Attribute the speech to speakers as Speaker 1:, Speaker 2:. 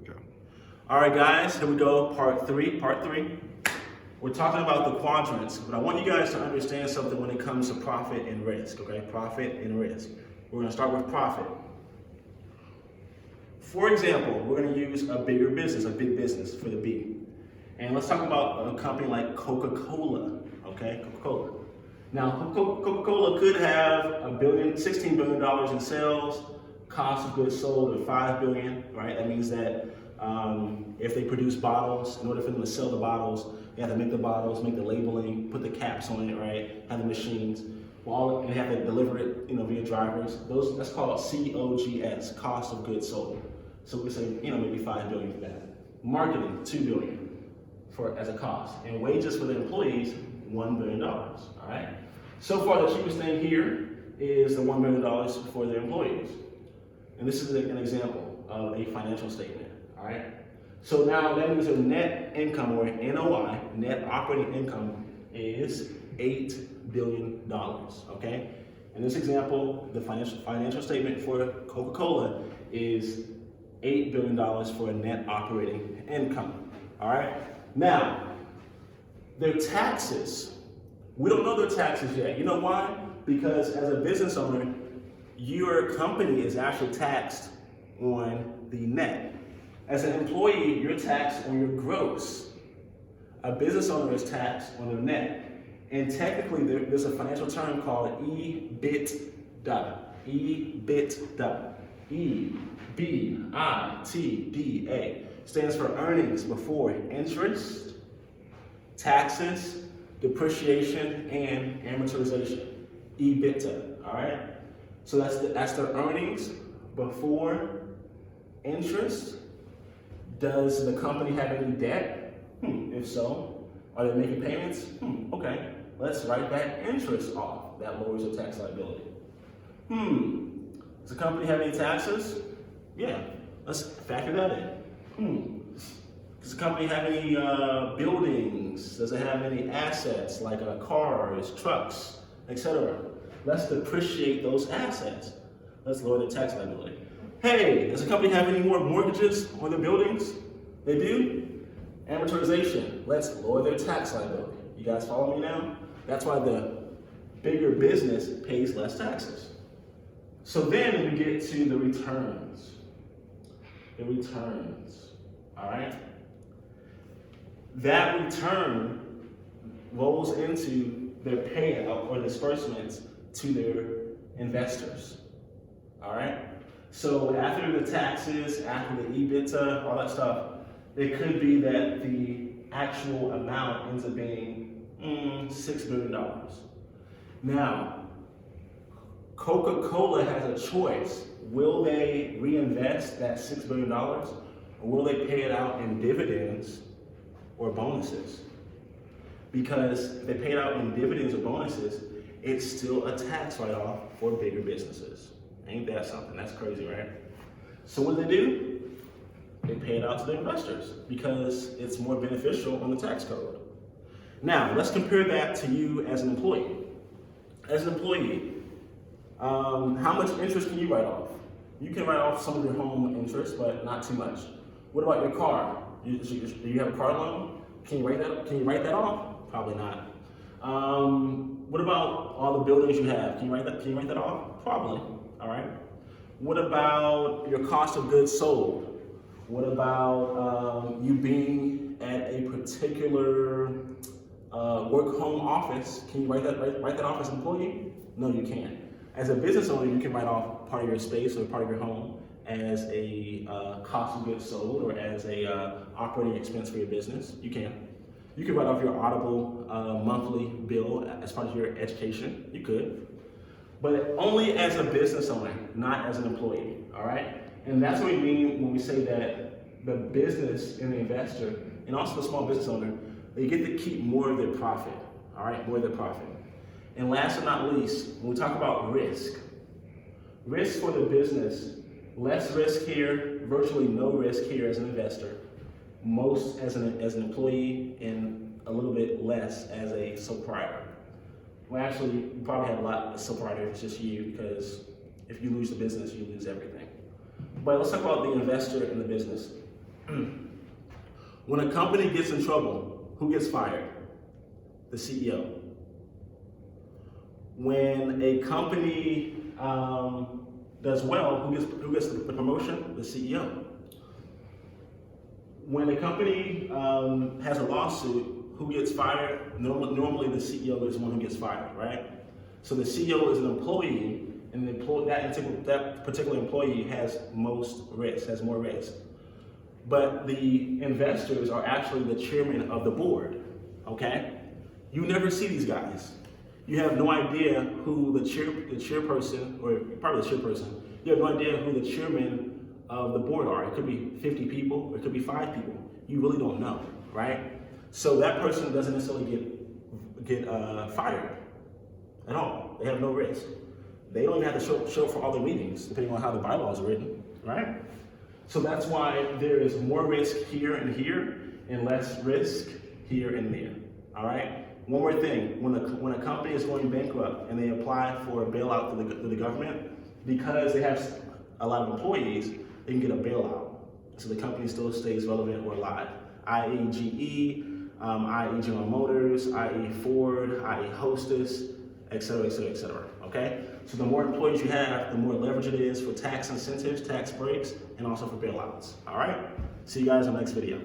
Speaker 1: we go.
Speaker 2: All right, guys, here we go, part three. We're talking about the quadrants, but I want you guys to understand something when it comes to profit and risk, okay? Profit and risk. We're gonna start with profit. For example, we're gonna use a big business for the B. And let's talk about a company like Coca-Cola, okay? Coca-Cola. Now, Coca-Cola could have $16 billion in sales, cost of goods sold of $5 billion, right? That means that if they produce bottles, in order for them to sell the bottles, they have to make the bottles, make the labeling, put the caps on it, right? Have the machines, and they have to deliver it, via drivers. That's called COGS, cost of goods sold. So we say, maybe $5 billion for that. Marketing, $2 billion as a cost, and wages for the employees, $1 billion. All right. So far, the cheapest thing here is the $1 billion for the employees, and this is an example of a financial statement. All right. So now that means their net income, or NOI, net operating income, is $8 billion. Okay. In this example, the financial statement for Coca-Cola is $8 billion for a net operating income. All right. Now, their taxes, we don't know their taxes yet. You know why? Because as a business owner, your company is actually taxed on the net. As an employee, you're taxed on your gross. A business owner is taxed on their net. And technically, there's a financial term called EBITDA. EBITDA. EBITDA stands for earnings before interest, taxes, depreciation, and amortization. EBITDA, all right? So that's their earnings before interest. Does the company have any debt? If so, are they making payments? Okay, let's write that interest off. That lowers the tax liability. Does the company have any taxes? Yeah, let's factor that in. Does the company have any buildings? Does it have any assets like cars, trucks, etc.? Let's depreciate those assets. Let's lower the tax liability. Hey, does the company have any more mortgages on their buildings? They do? Amortization. Let's lower their tax liability. You guys follow me now? That's why the bigger business pays less taxes. So then we get to the returns. All right? That return rolls into their payout or disbursements to their investors. All right? So after the taxes, after the EBITDA, all that stuff, it could be that the actual amount ends up being $6 billion. Now, Coca-Cola has a choice. Will they reinvest that $6 billion, or will they pay it out in dividends or bonuses? Because if they pay it out in dividends or bonuses, it's still a tax write-off for bigger businesses. Ain't that something? That's crazy, right? So what do? They pay it out to the investors because it's more beneficial on the tax code. Now, let's compare that to you as an employee. As an employee, how much interest can you write off? You can write off some of your home interest, but not too much. What about your car? Do you have a car loan? Can you write that off? Probably not. What about all the buildings you have? Can you write that off? Probably. All right. What about your cost of goods sold? What about you being at a particular work home office? Can you write that off as an employee? No, you can't. As a business owner, you can write off part of your space or part of your home as a cost of goods sold or as a operating expense for your business. You can. You can write off your Audible monthly bill as part of your education. You could. But only as a business owner, not as an employee, all right? And that's what we mean when we say that the business and the investor, and also the small business owner, they get to keep more of their profit, all right? More of their profit. And last but not least, when we talk about risk for the business, less risk here, virtually no risk here as an investor, most as an employee, and a little bit less as a sole proprietor. Well, actually, you probably have a lot of sole proprietors, it's just you, because if you lose the business, you lose everything. But let's talk about the investor in the business. When a company gets in trouble, who gets fired? The CEO. When a company does well, who gets the promotion? The CEO. When a company has a lawsuit, who gets fired? Normally the CEO is the one who gets fired, right? So the CEO is an employee, and that particular employee has more risk. But the investors are actually the chairman of the board, okay? You never see these guys. You have no idea who the chairperson, or probably the chairperson, you have no idea who the chairman of the board are. It could be 50 people, or it could be 5 people. You really don't know, right? So that person doesn't necessarily get fired at all. They have no risk. They don't even have to show up for all the meetings, depending on how the bylaws are written, right? So that's why there is more risk here, and less risk here and there, all right? One more thing, when a company is going bankrupt and they apply for a bailout to the government, because they have a lot of employees, they can get a bailout. So the company still stays relevant or alive. i.e. GE, i.e. General Motors, i.e. Ford, i.e. Hostess, et cetera, et cetera, et cetera, okay? So the more employees you have, the more leverage it is for tax incentives, tax breaks, and also for bailouts, all right? See you guys in the next video.